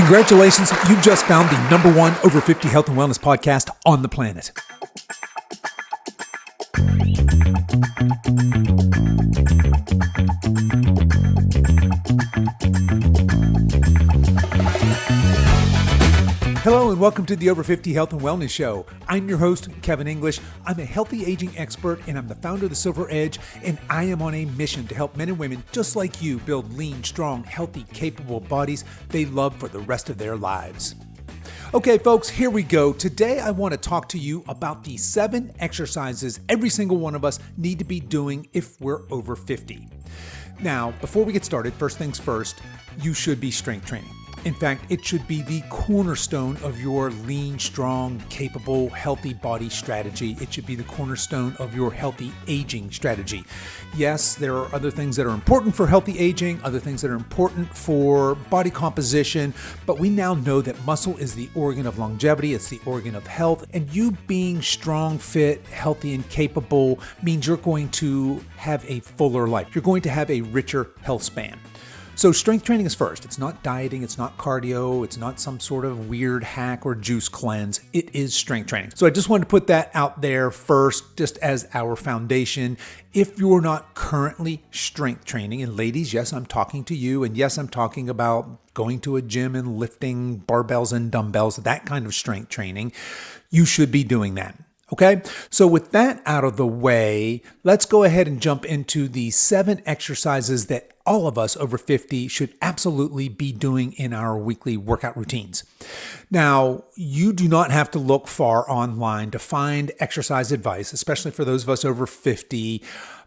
Congratulations, you've just found the #1 over 50 health and wellness podcast on the planet. Hello and welcome to the Over 50 Health and Wellness Show. I'm your host, Kevin English. I'm a healthy aging expert and I'm the founder of the Silver Edge, and I am on a mission to help men and women just like you build lean, strong, healthy, capable bodies they love for the rest of their lives. Okay, folks, here we go. Today, I want to talk to you about the 7 exercises every single one of us need to be doing if we're over 50. Now, before we get started, first things first, you should be strength training. In fact, it should be the cornerstone of your lean, strong, capable, healthy body strategy. It should be the cornerstone of your healthy aging strategy. Yes, there are other things that are important for healthy aging, other things that are important for body composition, but we now know that muscle is the organ of longevity, it's the organ of health, and you being strong, fit, healthy, and capable means you're going to have a fuller life. You're going to have a richer health span. So strength training is first. It's not dieting, it's not cardio, it's not some sort of weird hack or juice cleanse. It is strength training. So I just wanted to put that out there first, just as our foundation. If you're not currently strength training, and ladies, yes, I'm talking to you, and yes, I'm talking about going to a gym and lifting barbells and dumbbells, that kind of strength training, you should be doing that. Okay, so with that out of the way, let's go ahead and jump into the 7 exercises that all of us over 50 should absolutely be doing in our weekly workout routines. Now, you do not have to look far online to find exercise advice, especially for those of us over 50,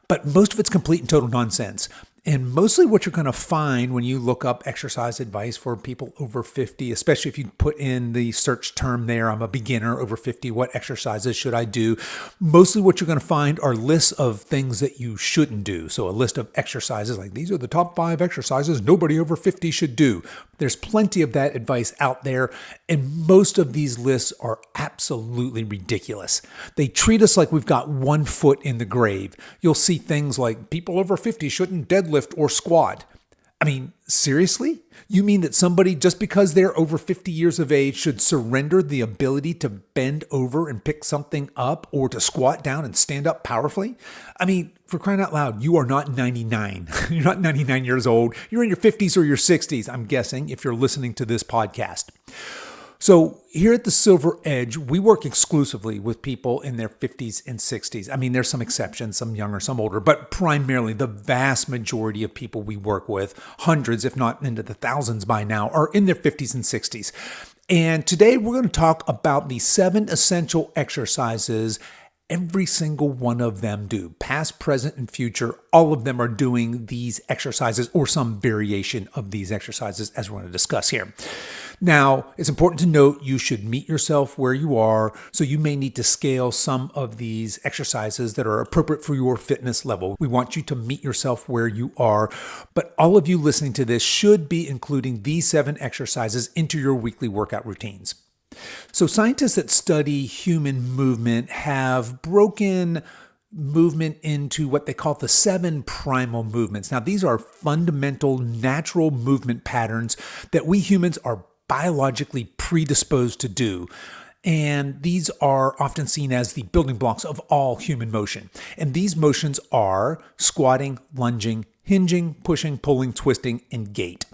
but most of it's complete and total nonsense. And mostly what you're going to find when you look up exercise advice for people over 50, especially if you put in the search term there, I'm a beginner over 50, what exercises should I do? Mostly what you're going to find are lists of things that you shouldn't do. So a list of exercises, like these are the top 5 exercises nobody over 50 should do. There's plenty of that advice out there, and most of these lists are absolutely ridiculous. They treat us like we've got one foot in the grave. You'll see things like people over 50 shouldn't deadlift or squat. I mean, seriously? You mean that somebody, just because they're over 50 years of age, should surrender the ability to bend over and pick something up or to squat down and stand up powerfully? I mean, for crying out loud, you are not 99. You're not 99 years old. You're in your 50s or your 60s, I'm guessing, if you're listening to this podcast. So here at the Silver Edge, we work exclusively with people in their 50s and 60s. I mean, there's some exceptions, some younger, some older, but primarily the vast majority of people we work with, hundreds, if not into the thousands by now, are in their 50s and 60s. And today we're going to talk about the 7 essential exercises every single one of them do. Past, present, and future, all of them are doing these exercises or some variation of these exercises, as we're going to discuss here. Now, it's important to note you should meet yourself where you are, so you may need to scale some of these exercises that are appropriate for your fitness level. We want you to meet yourself where you are, but all of you listening to this should be including these 7 exercises into your weekly workout routines. So scientists that study human movement have broken movement into what they call the 7 primal movements. Now, these are fundamental natural movement patterns that we humans are biologically predisposed to do. And these are often seen as the building blocks of all human motion. And these motions are squatting, lunging, hinging, pushing, pulling, twisting, and gait.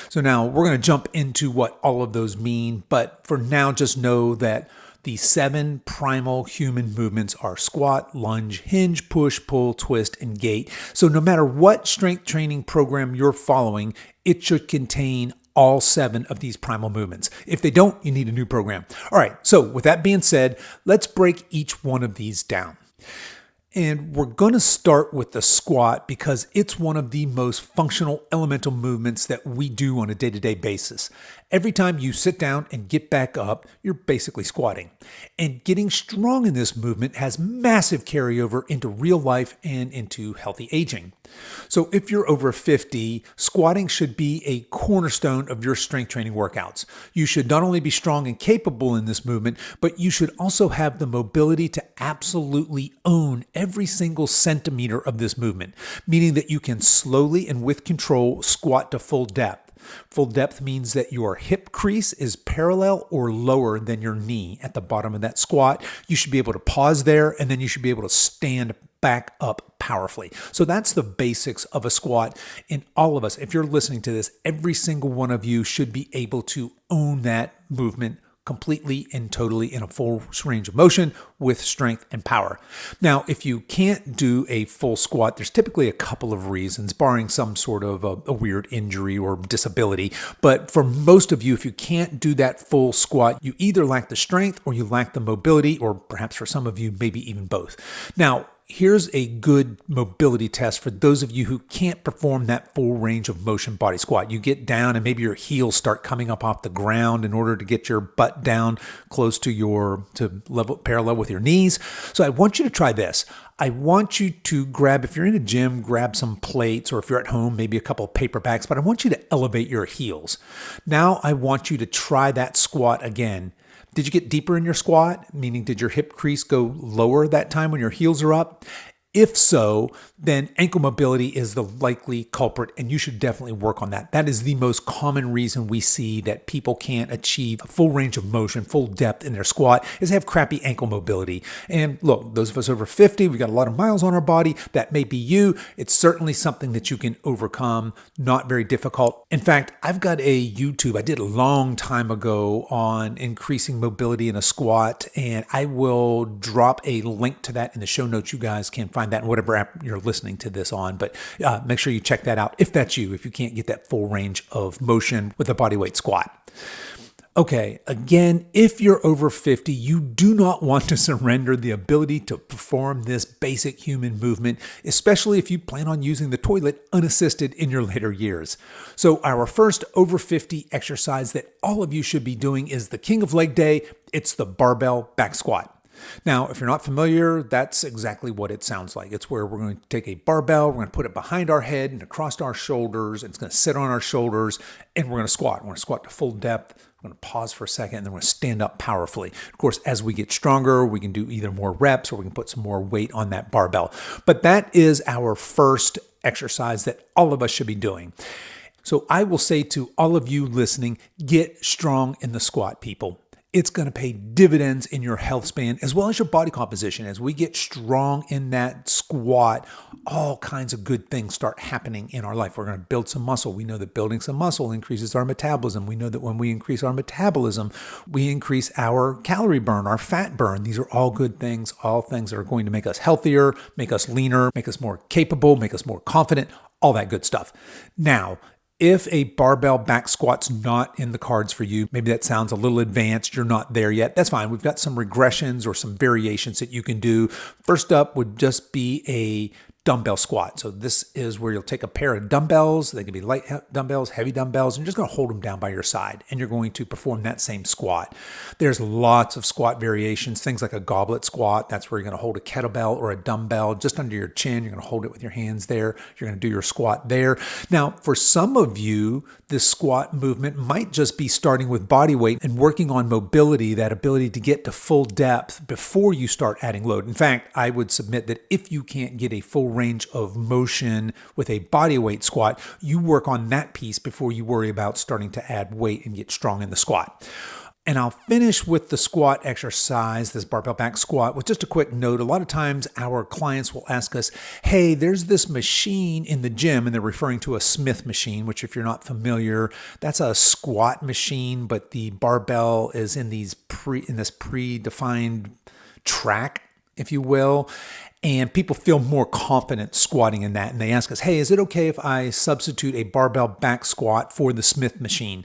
So now we're going to jump into what all of those mean, but for now, just know that the 7 primal human movements are squat, lunge, hinge, push, pull, twist, and gait. So no matter what strength training program you're following, it should contain all 7 of these primal movements. If they don't, you need a new program. All right, so with that being said, let's break each one of these down. And we're going to start with the squat because it's one of the most functional elemental movements that we do on a day-to-day basis. Every time you sit down and get back up, you're basically squatting. And getting strong in this movement has massive carryover into real life and into healthy aging. So if you're over 50, squatting should be a cornerstone of your strength training workouts. You should not only be strong and capable in this movement, but you should also have the mobility to absolutely own every single centimeter of this movement, meaning that you can slowly and with control squat to full depth. Full depth means that your hip crease is parallel or lower than your knee at the bottom of that squat. You should be able to pause there, and then you should be able to stand back up powerfully. So that's the basics of a squat. And all of us, if you're listening to this, every single one of you should be able to own that movement completely and totally in a full range of motion with strength and power. Now, if you can't do a full squat, there's typically a couple of reasons, barring some sort of a weird injury or disability. But for most of you, if you can't do that full squat, you either lack the strength or you lack the mobility, or perhaps for some of you, maybe even both. Now, here's a good mobility test for those of you who can't perform that full range of motion body squat. You get down and maybe your heels start coming up off the ground in order to get your butt down close to level parallel with your knees. So I want you to try this. I want you to grab, if you're in a gym, grab some plates, or if you're at home, maybe a couple of paper bags, but I want you to elevate your heels. Now I want you to try that squat again. Did you get deeper in your squat? Meaning, did your hip crease go lower that time when your heels are up? If so, then ankle mobility is the likely culprit, and you should definitely work on that. That is the most common reason we see that people can't achieve a full range of motion, full depth in their squat, is they have crappy ankle mobility. And look, those of us over 50, we've got a lot of miles on our body. That may be you. It's certainly something that you can overcome, not very difficult. In fact, I've got a YouTube I did a long time ago on increasing mobility in a squat, and I will drop a link to that in the show notes. You guys can find that in whatever app you're listening to this on, but make sure you check that out if that's you, if you can't get that full range of motion with a bodyweight squat. Okay, again, if you're over 50, you do not want to surrender the ability to perform this basic human movement, especially if you plan on using the toilet unassisted in your later years. So our first over 50 exercise that all of you should be doing is the king of leg day. It's the barbell back squat. Now, if you're not familiar, that's exactly what it sounds like. It's where we're going to take a barbell, we're going to put it behind our head and across our shoulders, and it's going to sit on our shoulders, and we're going to squat. We're going to squat to full depth. We're going to pause for a second, and then we're going to stand up powerfully. Of course, as we get stronger, we can do either more reps or we can put some more weight on that barbell. But that is our first exercise that all of us should be doing. So I will say to all of you listening, get strong in the squat, people. It's going to pay dividends in your health span as well as your body composition. As we get strong in that squat, all kinds of good things start happening in our life. We're going to build some muscle. We know that building some muscle increases our metabolism. We know that when we increase our metabolism, we increase our calorie burn, our fat burn. These are all good things, all things that are going to make us healthier, make us leaner, make us more capable, make us more confident, all that good stuff. Now, if a barbell back squat's not in the cards for you, maybe that sounds a little advanced, you're not there yet, that's fine. We've got some regressions or some variations that you can do. First up would just be a dumbbell squat. So this is where you'll take a pair of dumbbells. They can be light dumbbells, heavy dumbbells, and you're just going to hold them down by your side, and you're going to perform that same squat. There's lots of squat variations, things like a goblet squat. That's where you're going to hold a kettlebell or a dumbbell just under your chin. You're going to hold it with your hands there. You're going to do your squat there. Now, for some of you, this squat movement might just be starting with body weight and working on mobility, that ability to get to full depth before you start adding load. In fact, I would submit that if you can't get a full range of motion with a body weight squat, you work on that piece before you worry about starting to add weight and get strong in the squat. And I'll finish with the squat exercise, this barbell back squat, with just a quick note. A lot of times our clients will ask us, hey, there's this machine in the gym, and they're referring to a Smith machine, which if you're not familiar, that's a squat machine, but the barbell is in this predefined track, if you will. And people feel more confident squatting in that. And they ask us, hey, is it okay if I substitute a barbell back squat for the Smith machine?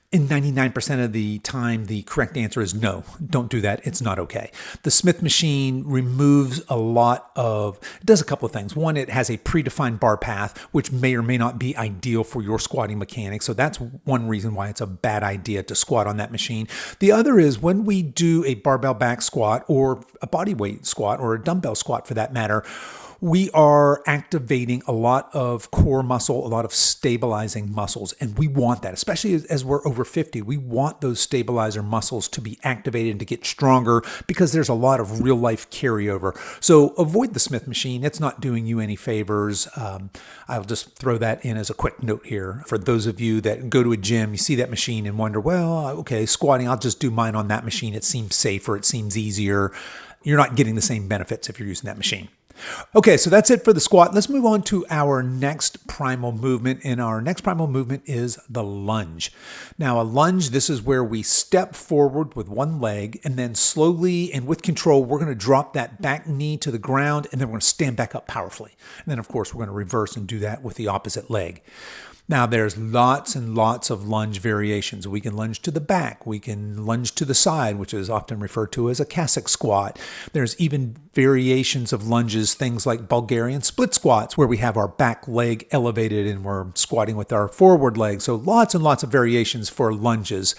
In 99% of the time, the correct answer is no, don't do that. It's not okay. The Smith machine removes it does a couple of things. One, it has a predefined bar path, which may or may not be ideal for your squatting mechanics. So that's one reason why it's a bad idea to squat on that machine. The other is when we do a barbell back squat or a body weight squat or a dumbbell squat for that matter, we are activating a lot of core muscle, a lot of stabilizing muscles, and we want that, especially as we're over 50. We want those stabilizer muscles to be activated and to get stronger because there's a lot of real life carryover. So avoid the Smith machine. It's not doing you any favors. I'll just throw that in as a quick note here. For those of you that go to a gym, you see that machine and wonder, well, okay, squatting, I'll just do mine on that machine. It seems safer. It seems easier. You're not getting the same benefits if you're using that machine. Okay, so that's it for the squat. Let's move on to our next primal movement. And our next primal movement is the lunge. Now, a lunge, this is where we step forward with one leg and then slowly and with control, we're going to drop that back knee to the ground and then we're going to stand back up powerfully. And then, of course, we're going to reverse and do that with the opposite leg. Now, there's lots and lots of lunge variations. We can lunge to the back. We can lunge to the side, which is often referred to as a Cossack squat. There's even variations of lunges, things like Bulgarian split squats, where we have our back leg elevated and we're squatting with our forward leg. So lots and lots of variations for lunges.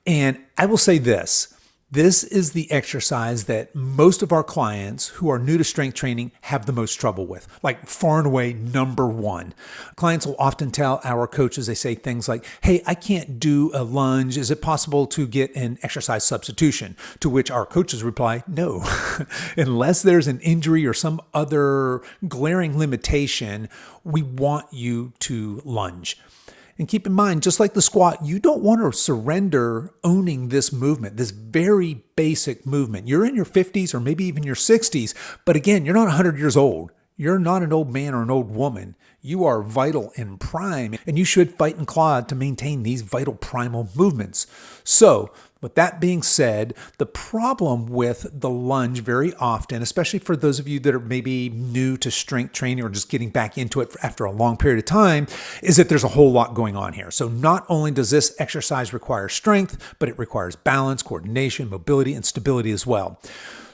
And I will say this. This is the exercise that most of our clients who are new to strength training have the most trouble with, like far and away number one. Clients will often tell our coaches, they say things like, hey, I can't do a lunge. Is it possible to get an exercise substitution? To which our coaches reply, no. Unless there's an injury or some other glaring limitation, we want you to lunge. And keep in mind, just like the squat, you don't want to surrender owning this movement, this very basic movement. You're in your 50s or maybe even your 60s, but again, you're not 100 years old. You're not an old man or an old woman. You are vital and prime, and you should fight and claw to maintain these vital primal movements. So, with that being said, the problem with the lunge very often, especially for those of you that are maybe new to strength training or just getting back into it after a long period of time, is that there's a whole lot going on here. So not only does this exercise require strength, but it requires balance, coordination, mobility, and stability as well.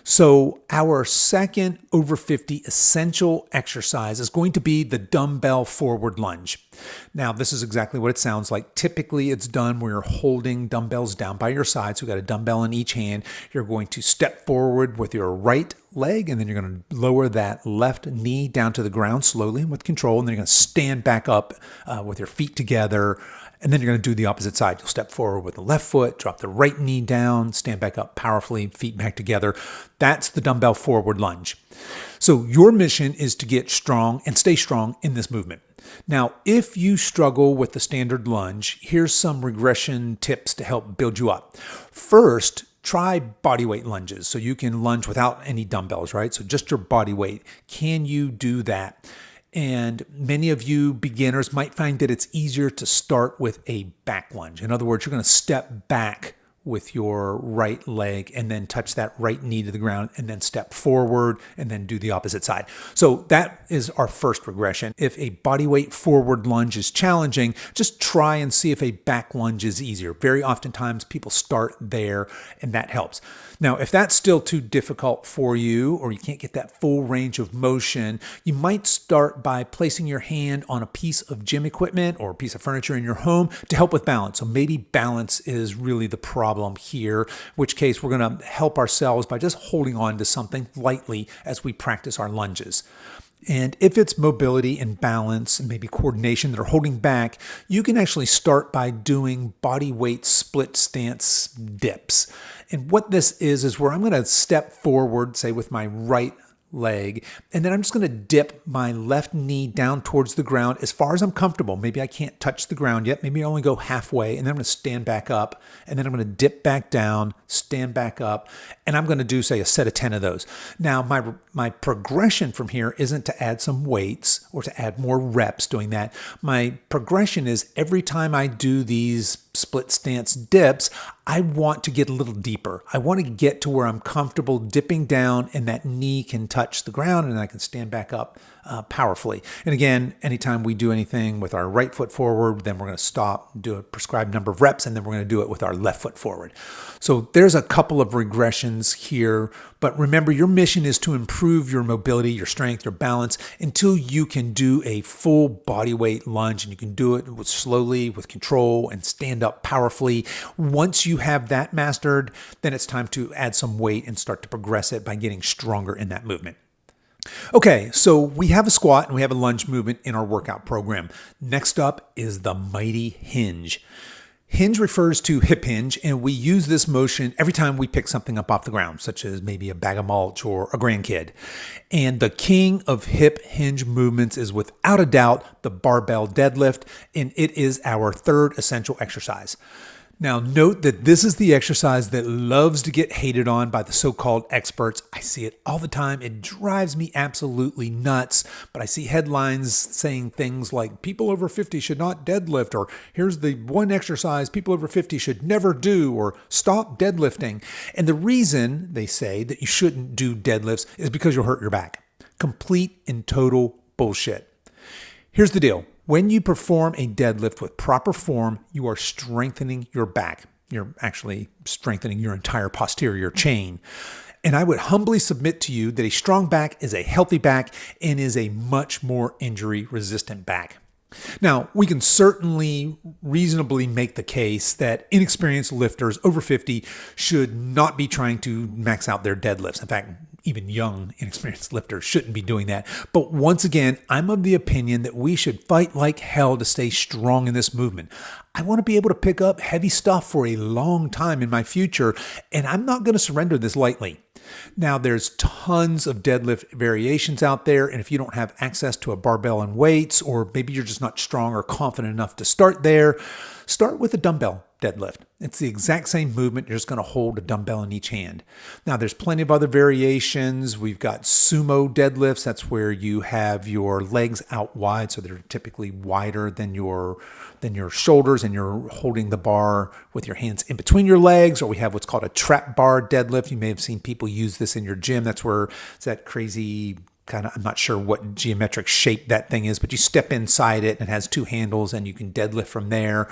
So our second over 50 essential exercise is going to be the dumbbell forward lunge. Now, this is exactly what it sounds like. Typically, it's done where you're holding dumbbells down by your side. So you've got a dumbbell in each hand. You're going to step forward with your right leg, and then you're going to lower that left knee down to the ground slowly and with control. And then you're going to stand back up with your feet together. And then you're going to do the opposite side. You'll step forward with the left foot, drop the right knee down, stand back up powerfully, feet back together. That's the dumbbell forward lunge. So your mission is to get strong and stay strong in this movement. Now, if you struggle with the standard lunge, here's some regression tips to help build you up. First, try bodyweight lunges. So you can lunge without any dumbbells, right? So just your body weight. Can you do that? And many of you beginners might find that it's easier to start with a back lunge. In other words, you're going to step back with your right leg and then touch that right knee to the ground and then step forward and then do the opposite side. So that is our first regression. If a bodyweight forward lunge is challenging, just try and see if a back lunge is easier. Very oftentimes people start there and that helps. Now, if that's still too difficult for you or you can't get that full range of motion, you might start by placing your hand on a piece of gym equipment or a piece of furniture in your home to help with balance. So maybe balance is really the problem here, in which case we're going to help ourselves by just holding on to something lightly as we practice our lunges. And if it's mobility and balance and maybe coordination that are holding back, you can actually start by doing body weight split stance dips. And what this is where I'm going to step forward, say with my right leg, and then I'm just going to dip my left knee down towards the ground as far as I'm comfortable. Maybe I can't touch the ground yet. Maybe I only go halfway, and then I'm going to stand back up, and then I'm going to dip back down, stand back up, and I'm going to do, say, a set of 10 of those. Now, my progression from here isn't to add some weights or to add more reps doing that. My progression is every time I do these split stance dips, I want to get a little deeper. I want to get to where I'm comfortable dipping down and that knee can touch the ground and I can stand back up powerfully. And again, anytime we do anything with our right foot forward, then we're going to stop, do a prescribed number of reps, and then we're going to do it with our left foot forward. So there's a couple of regressions here, but remember your mission is to improve your mobility, your strength, your balance until you can do a full body weight lunge, and you can do it slowly with control and stand up powerfully. Once you have that mastered, then it's time to add some weight and start to progress it by getting stronger in that movement. Okay, so we have a squat and we have a lunge movement in our workout program. Next up is the mighty hinge. Hinge refers to hip hinge, and we use this motion every time we pick something up off the ground, such as maybe a bag of mulch or a grandkid. And the king of hip hinge movements is without a doubt the barbell deadlift, and it is our third essential exercise. Now, note that this is the exercise that loves to get hated on by the so-called experts. I see it all the time. It drives me absolutely nuts. But I see headlines saying things like people over 50 should not deadlift, or here's the one exercise people over 50 should never do, or stop deadlifting. And the reason they say that you shouldn't do deadlifts is because you'll hurt your back. Complete and total bullshit. Here's the deal. When you perform a deadlift with proper form, you are strengthening your back. You're actually strengthening your entire posterior chain. And I would humbly submit to you that a strong back is a healthy back and is a much more injury-resistant back. Now, we can certainly reasonably make the case that inexperienced lifters over 50 should not be trying to max out their deadlifts. In fact, even young, inexperienced lifters shouldn't be doing that. But once again, I'm of the opinion that we should fight like hell to stay strong in this movement. I want to be able to pick up heavy stuff for a long time in my future, and I'm not going to surrender this lightly. Now, there's tons of deadlift variations out there, and if you don't have access to a barbell and weights, or maybe you're just not strong or confident enough to start there, start with a dumbbell deadlift. It's the exact same movement. You're just going to hold a dumbbell in each hand. Now, there's plenty of other variations. We've got sumo deadlifts. That's where you have your legs out wide, so they're typically wider than your shoulders, and you're holding the bar with your hands in between your legs. Or we have what's called a trap bar deadlift. You may have seen people use this in your gym. That's where it's that crazy I'm not sure what geometric shape that thing is, but you step inside it and it has two handles and you can deadlift from there.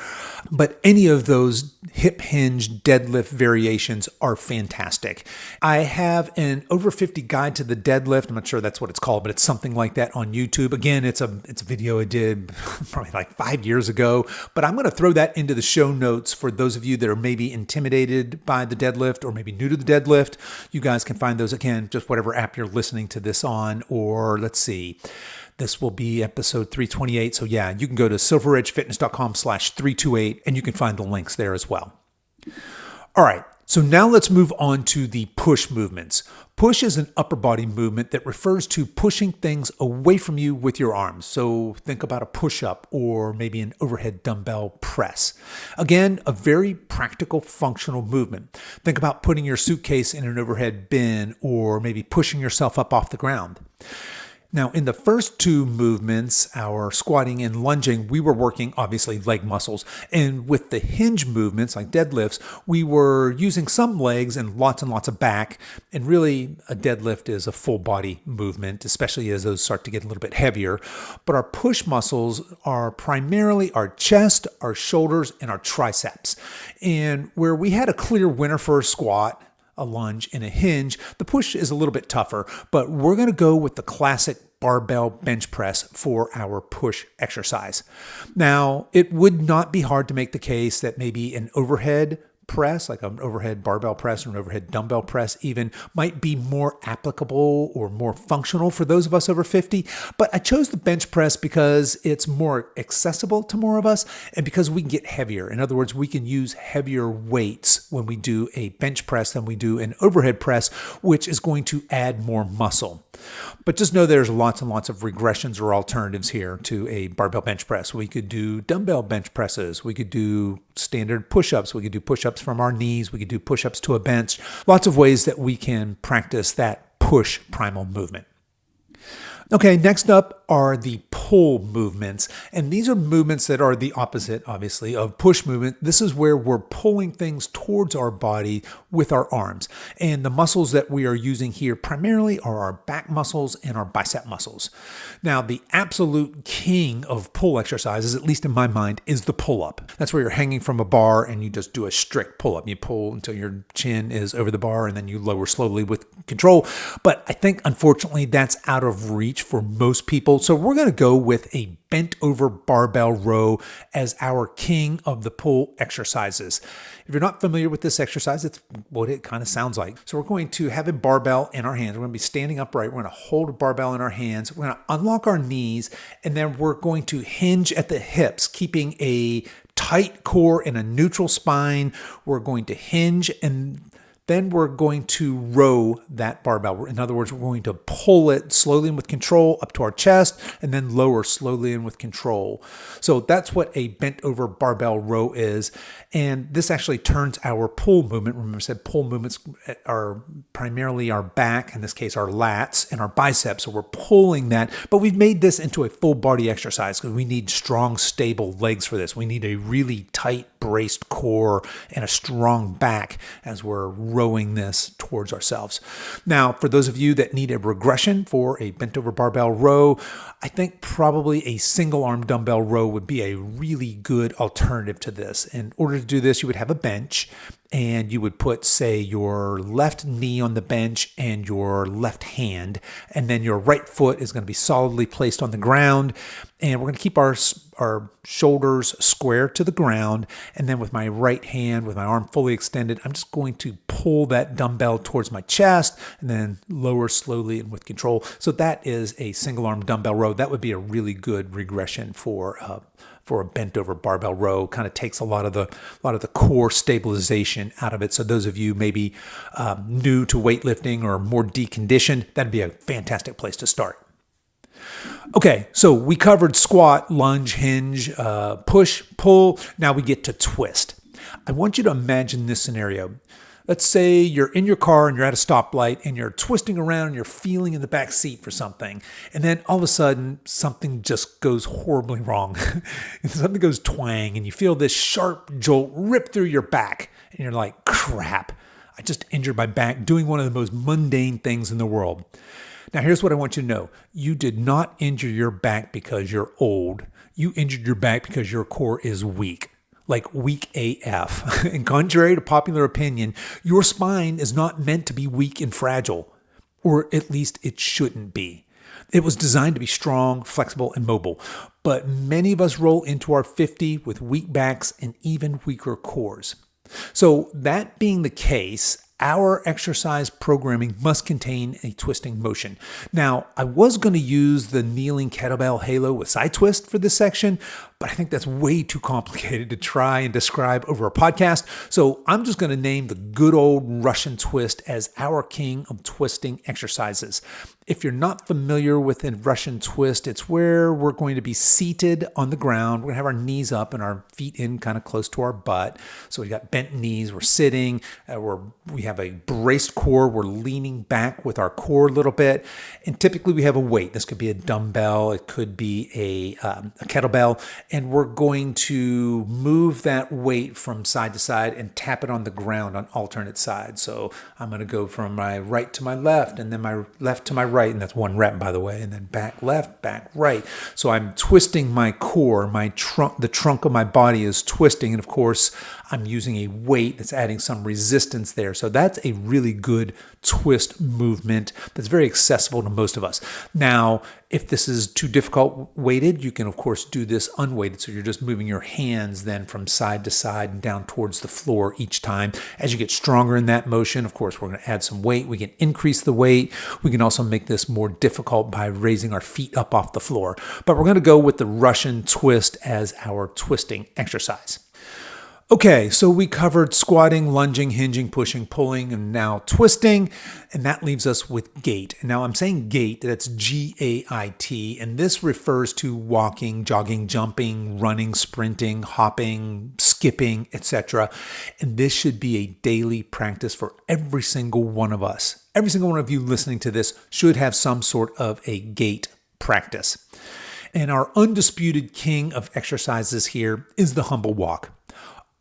But any of those hip hinge deadlift variations are fantastic. I have an over 50 guide to the deadlift. I'm not sure that's what it's called, but it's something like that on YouTube. Again, it's a video I did probably like 5 years ago, but I'm going to throw that into the show notes for those of you that are maybe intimidated by the deadlift or maybe new to the deadlift. You guys can find those, again, just whatever app you're listening to this on. Or let's see, this will be episode 328. So yeah, you can go to silveredgefitness.com/328 and you can find the links there as well. All right. So now let's move on to the push movements. Push is an upper body movement that refers to pushing things away from you with your arms. So think about a push-up or maybe an overhead dumbbell press. Again, a very practical, functional movement. Think about putting your suitcase in an overhead bin or maybe pushing yourself up off the ground. Now, in the first two movements, our squatting and lunging, we were working, obviously, leg muscles. And with the hinge movements, like deadlifts, we were using some legs and lots of back. And really, a deadlift is a full body movement, especially as those start to get a little bit heavier. But our push muscles are primarily our chest, our shoulders, and our triceps. And where we had a clear winner for a squat, a lunge, and a hinge, the push is a little bit tougher, but we're going to go with the classic barbell bench press for our push exercise. Now, it would not be hard to make the case that maybe an overhead press, like an overhead barbell press or an overhead dumbbell press even, might be more applicable or more functional for those of us over 50. But I chose the bench press because it's more accessible to more of us and because we can get heavier. In other words, we can use heavier weights when we do a bench press than we do an overhead press, which is going to add more muscle. But just know there's lots and lots of regressions or alternatives here to a barbell bench press. We could do dumbbell bench presses. We could do standard push-ups. We could do push-ups from our knees. We could do push-ups to a bench. Lots of ways that we can practice that push primal movement. Okay, next up are the pull movements. And these are movements that are the opposite, obviously, of push movement. This is where we're pulling things towards our body with our arms. And the muscles that we are using here primarily are our back muscles and our bicep muscles. Now, the absolute king of pull exercises, at least in my mind, is the pull-up. That's where you're hanging from a bar and you just do a strict pull-up. You pull until your chin is over the bar and then you lower slowly with control. But I think, unfortunately, that's out of reach for most people. So we're going to go go with a bent over barbell row as our king of the pull exercises. If you're not familiar with this exercise, it's what it kind of sounds like. So we're going to have a barbell in our hands. We're going to be standing upright. We're going to hold a barbell in our hands. We're going to unlock our knees, and then we're going to hinge at the hips, keeping a tight core and a neutral spine. We're going to hinge, and then we're going to row that barbell. In other words, we're going to pull it slowly and with control up to our chest, and then lower slowly and with control. So that's what a bent over barbell row is. And this actually turns our pull movement. Remember I said pull movements are primarily our back, in this case our lats and our biceps. So we're pulling that, but we've made this into a full body exercise because we need strong, stable legs for this. We need a really tight, braced core and a strong back as we're rowing this towards ourselves. Now, for those of you that need a regression for a bent over barbell row, I think probably a single arm dumbbell row would be a really good alternative to this. In order to do this, you would have a bench, and you would put, say, your left knee on the bench and your left hand, and then your right foot is going to be solidly placed on the ground, and we're going to keep our shoulders square to the ground, and then with my right hand, with my arm fully extended, I'm just going to pull that dumbbell towards my chest and then lower slowly and with control. So that is a single arm dumbbell row. That would be a really good regression for a bent over barbell row. Kind of takes a lot of the core stabilization out of it. So those of you maybe new to weightlifting or more deconditioned, that'd be a fantastic place to start. Okay, so we covered squat, lunge, hinge, push, pull. Now we get to twist. I want you to imagine this scenario. Let's say you're in your car and you're at a stoplight and you're twisting around and you're feeling in the back seat for something. And then all of a sudden, something just goes horribly wrong. Something goes twang and you feel this sharp jolt rip through your back. And you're like, crap, I just injured my back doing one of the most mundane things in the world. Now, here's what I want you to know. You did not injure your back because you're old. You injured your back because your core is weak. Like weak AF. And contrary to popular opinion, your spine is not meant to be weak and fragile, or at least it shouldn't be. It was designed to be strong, flexible, and mobile. But many of us roll into our 50 with weak backs and even weaker cores. So that being the case, our exercise programming must contain a twisting motion. Now, I was going to use the kneeling kettlebell halo with side twist for this section, but I think that's way too complicated to try and describe over a podcast. So I'm just going to name the good old Russian twist as our king of twisting exercises. If you're not familiar with a Russian twist, it's where we're going to be seated on the ground. We're going to have our knees up and our feet in kind of close to our butt. So we got bent knees. We're sitting. We have a braced core. We're leaning back with our core a little bit. And typically we have a weight. This could be a dumbbell. It could be a kettlebell. And we're going to move that weight from side to side and tap it on the ground on alternate sides. So I'm going to go from my right to my left and then my left to my right, and that's one rep, by the way, and then back left, back right. So I'm twisting my core, the trunk of my body is twisting, and of course, I'm using a weight that's adding some resistance there. So that's a really good twist movement that's very accessible to most of us. Now, if this is too difficult weighted, you can, of course, do this unweighted. So you're just moving your hands then from side to side and down towards the floor each time. As you get stronger in that motion, of course, we're going to add some weight. We can increase the weight. We can also make this more difficult by raising our feet up off the floor. But we're going to go with the Russian twist as our twisting exercise. Okay, so we covered squatting, lunging, hinging, pushing, pulling, and now twisting, and that leaves us with gait. And now I'm saying gait, that's G-A-I-T, and this refers to walking, jogging, jumping, running, sprinting, hopping, skipping, etc. And this should be a daily practice for every single one of us. Every single one of you listening to this should have some sort of a gait practice. And our undisputed king of exercises here is the humble walk.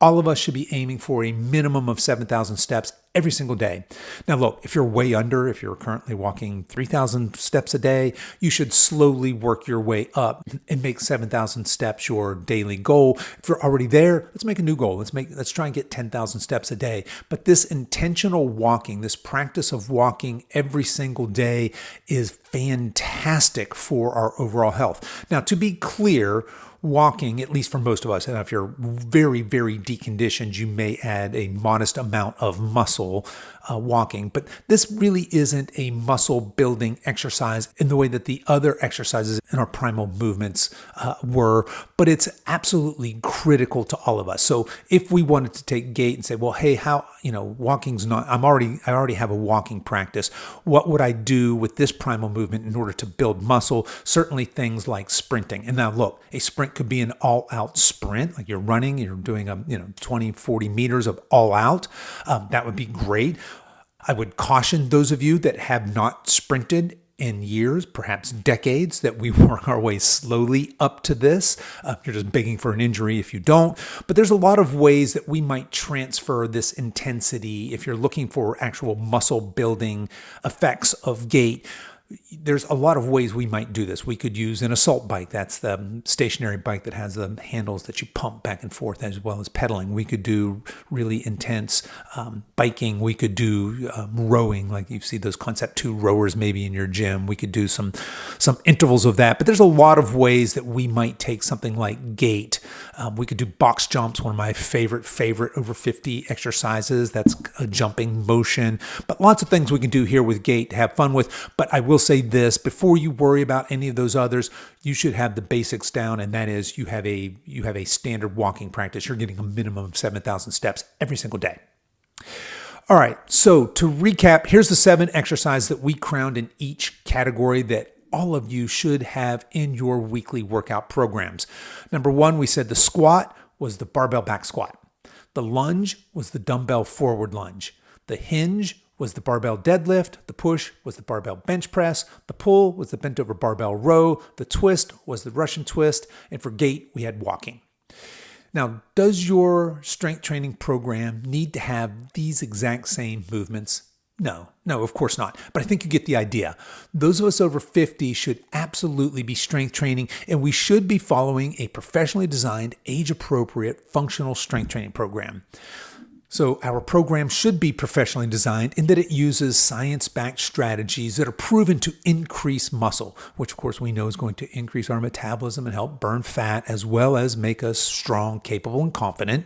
All of us should be aiming for a minimum of 7,000 steps every single day. Now look, if you're way under, if you're currently walking 3,000 steps a day, you should slowly work your way up and make 7,000 steps your daily goal. If you're already there, let's make a new goal. Let's try and get 10,000 steps a day. But this intentional walking, this practice of walking every single day is fantastic for our overall health. Now, to be clear, walking, at least for most of us, and if you're very, very deconditioned, you may add a modest amount of muscle walking. But this really isn't a muscle building exercise in the way that the other exercises in our primal movements were, but it's absolutely critical to all of us. So if we wanted to take gait and say, well, hey, walking's not, I already have a walking practice. What would I do with this primal movement in order to build muscle? Certainly things like sprinting. And now look, a sprint could be an all-out sprint, like you're running, you're doing 20, 40 meters of all-out. That would be great. I would caution those of you that have not sprinted in years, perhaps decades, that we work our way slowly up to this. You're just begging for an injury if you don't. But there's a lot of ways that we might transfer this intensity if you're looking for actual muscle building effects of gait. There's a lot of ways we might do this. We could use an assault bike. That's the stationary bike that has the handles that you pump back and forth, as well as pedaling. We could do really intense biking. We could do rowing, like you see those Concept 2 rowers maybe in your gym. We could do some intervals of that. But there's a lot of ways that we might take something like gait. We could do box jumps, one of my favorite over 50 exercises. That's a jumping motion. But lots of things we can do here with gait to have fun with. But I will say this, before you worry about any of those others, you should have the basics down, and that is you have a standard walking practice. You're getting a minimum of 7,000 steps every single day. All right, so to recap, here's the 7 exercises that we crowned in each category that all of you should have in your weekly workout programs. Number 1, we said the squat was the barbell back squat. The lunge was the dumbbell forward lunge. The hinge was the barbell deadlift. The push was the barbell bench press. The pull was the bent over barbell row. The twist was the Russian twist. And for gait, we had walking. Now, does your strength training program need to have these exact same movements? No, of course not. But I think you get the idea. Those of us over 50 should absolutely be strength training, and we should be following a professionally designed, age-appropriate, functional strength training program. So our program should be professionally designed in that it uses science-backed strategies that are proven to increase muscle, which of course we know is going to increase our metabolism and help burn fat, as well as make us strong, capable, and confident.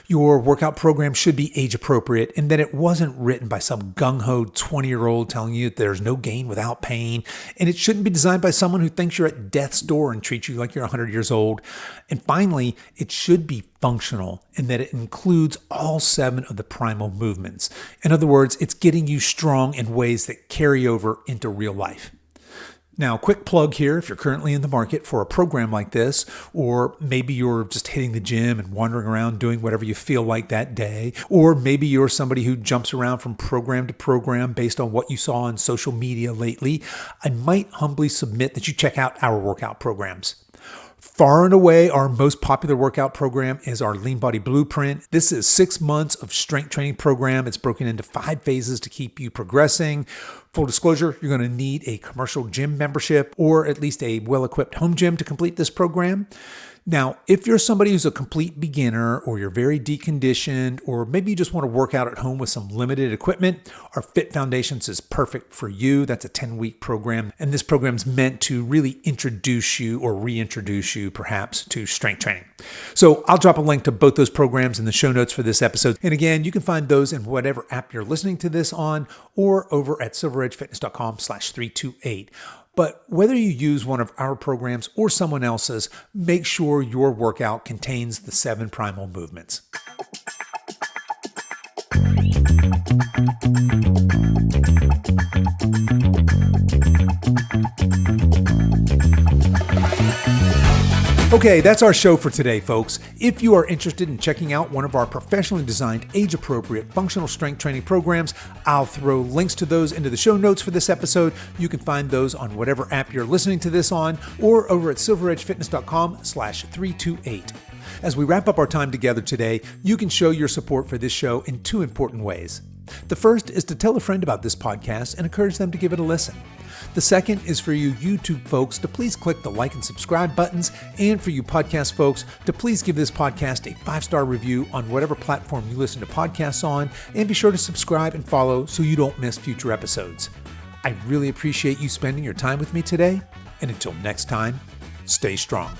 Your workout program should be age-appropriate in that it wasn't written by some gung-ho 20-year-old telling you that there's no gain without pain, and it shouldn't be designed by someone who thinks you're at death's door and treats you like you're 100 years old. And finally, it should be functional in that it includes all 7 of the primal movements. In other words, it's getting you strong in ways that carry over into real life. Now, quick plug here, if you're currently in the market for a program like this, or maybe you're just hitting the gym and wandering around doing whatever you feel like that day, or maybe you're somebody who jumps around from program to program based on what you saw on social media lately, I might humbly submit that you check out our workout programs. Far and away, our most popular workout program is our Lean Body Blueprint. This is 6 months of strength training program. It's broken into 5 phases to keep you progressing. Full disclosure, you're going to need a commercial gym membership or at least a well-equipped home gym to complete this program. Now, if you're somebody who's a complete beginner, or you're very deconditioned, or maybe you just want to work out at home with some limited equipment, our Fit Foundations is perfect for you. That's a 10-week program, and this program's meant to really introduce you or reintroduce you perhaps to strength training. So I'll drop a link to both those programs in the show notes for this episode. And again, you can find those in whatever app you're listening to this on, or over at silveredgefitness.com/328. But whether you use one of our programs or someone else's, make sure your workout contains the 7 primal movements. Okay, that's our show for today, folks. If you are interested in checking out one of our professionally designed, age-appropriate functional strength training programs, I'll throw links to those into the show notes for this episode. You can find those on whatever app you're listening to this on, or over at silveredgefitness.com/328. As we wrap up our time together today, you can show your support for this show in 2 important ways. The first is to tell a friend about this podcast and encourage them to give it a listen. The second is for you YouTube folks to please click the like and subscribe buttons, and for you podcast folks to please give this podcast a 5-star review on whatever platform you listen to podcasts on, and be sure to subscribe and follow so you don't miss future episodes. I really appreciate you spending your time with me today, and until next time, stay strong.